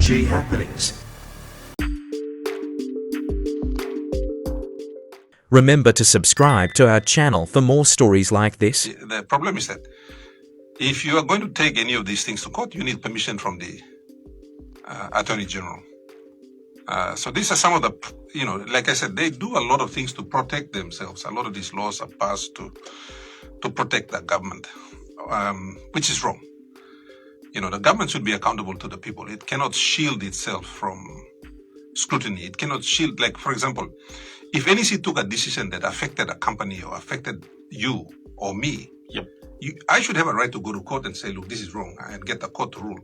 PNG happenings. Remember to subscribe to our channel for more stories like this. The problem is that if you are going to take any of these things to court, you need permission from the Attorney General. So these are some of the, like I said, they do a lot of things to protect themselves. A lot of these laws are passed to protect the government, which is wrong. The government should be accountable to the people. It cannot shield itself from scrutiny. It cannot shield, like, for example, if NEC took a decision that affected a company or affected you or me, I should have a right to go to court and say, look, this is wrong, and get the court to rule.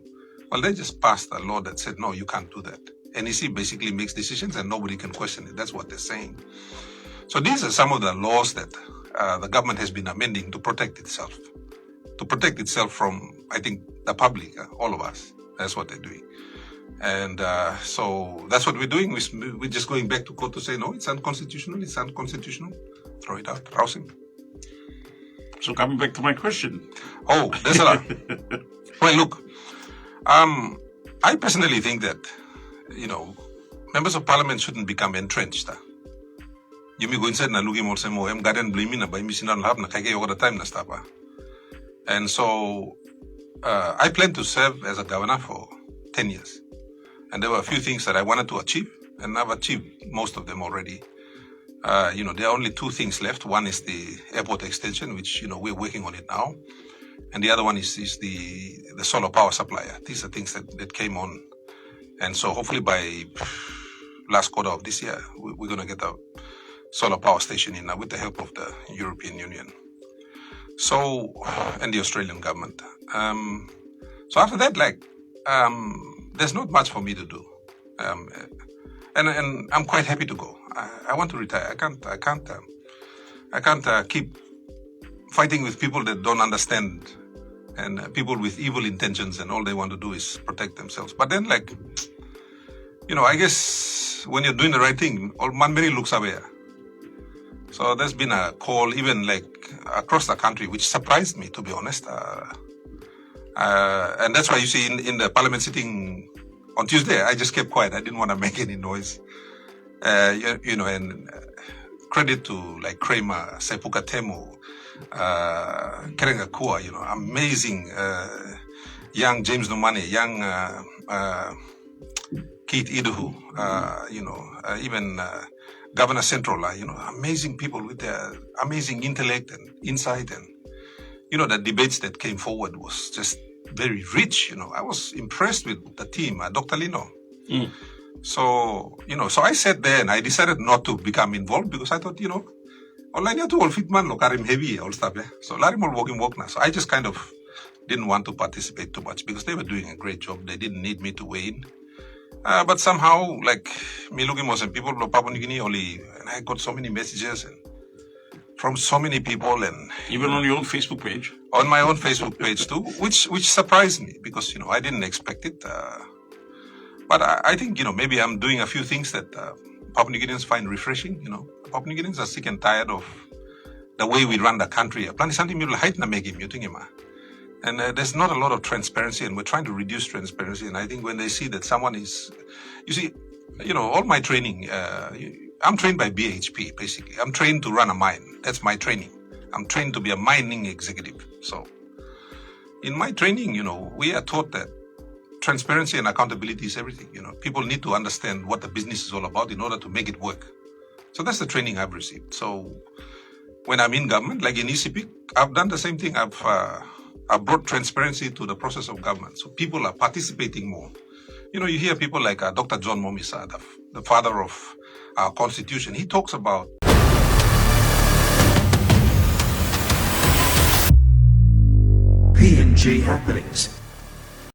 Well, they just passed a law that said, no, you can't do that. NEC basically makes decisions and nobody can question it. That's what they're saying. So these are some of the laws that the government has been amending to protect itself. To protect itself from, I think, the public, all of us. That's what they're doing. And so that's what we're doing. We're just going back to court to say, no, it's unconstitutional. It's unconstitutional. Throw it out. Rouse him. So coming back to my question. Oh, there's a lot. Well, look, I personally think that, members of parliament shouldn't become entrenched. You may go inside na lugi mo sa mo, garden blaming na ba imisinan lab na kaya over the time na stapa. And so I plan to serve as a governor for 10 years. And there were a few things that I wanted to achieve, and I've achieved most of them already. There are only two things left. One is the airport extension, which, we're working on it now. And the other one is the solar power supplier. These are things that came on. And so hopefully by last quarter of this year, we're going to get a solar power station in with the help of the European Union. So, and the Australian government. So after that, there's not much for me to do. And I'm quite happy to go. I want to retire. I can't keep fighting with people that don't understand, and people with evil intentions, and all they want to do is protect themselves. But then, I guess when you're doing the right thing, all Manmeri looks away. So there's been a call, even across the country, which surprised me, to be honest. And that's why you see in the parliament sitting on Tuesday, I just kept quiet. I didn't want to make any noise. And credit to Kramer, Sepuka Temu, Kerenga Kua, amazing young James Nomane, young Keith Idahu, even Governor Central, amazing people with their amazing intellect and insight. And, the debates that came forward was just very rich. I was impressed with the team, Dr. Lino. So, so I sat there and I decided not to become involved because I thought, online to all fitman lo karim heavy all stuff. So Larim all walking work now. So I just kind of didn't want to participate too much because they were doing a great job. They didn't need me to weigh in. But somehow, me looking at some people from Papua New Guinea only, and I got so many messages and from so many people, and even on your own Facebook page. On my own Facebook page too, which surprised me because I didn't expect it. But I think maybe I'm doing a few things that Papua New Guineans find refreshing. Papua New Guineans are sick and tired of the way we run the country. And there's not a lot of transparency, and we're trying to reduce transparency. And I think when they see that someone is, all my training, I'm trained by BHP, basically. I'm trained to run a mine. That's my training. I'm trained to be a mining executive. So in my training, we are taught that transparency and accountability is everything. People need to understand what the business is all about in order to make it work. So that's the training I've received. So when I'm in government, like in ECP, I've done the same thing. I've brought transparency to the process of government. So people are participating more. You hear people like Dr. John Momisa, the father of our constitution. He talks about PNG happenings.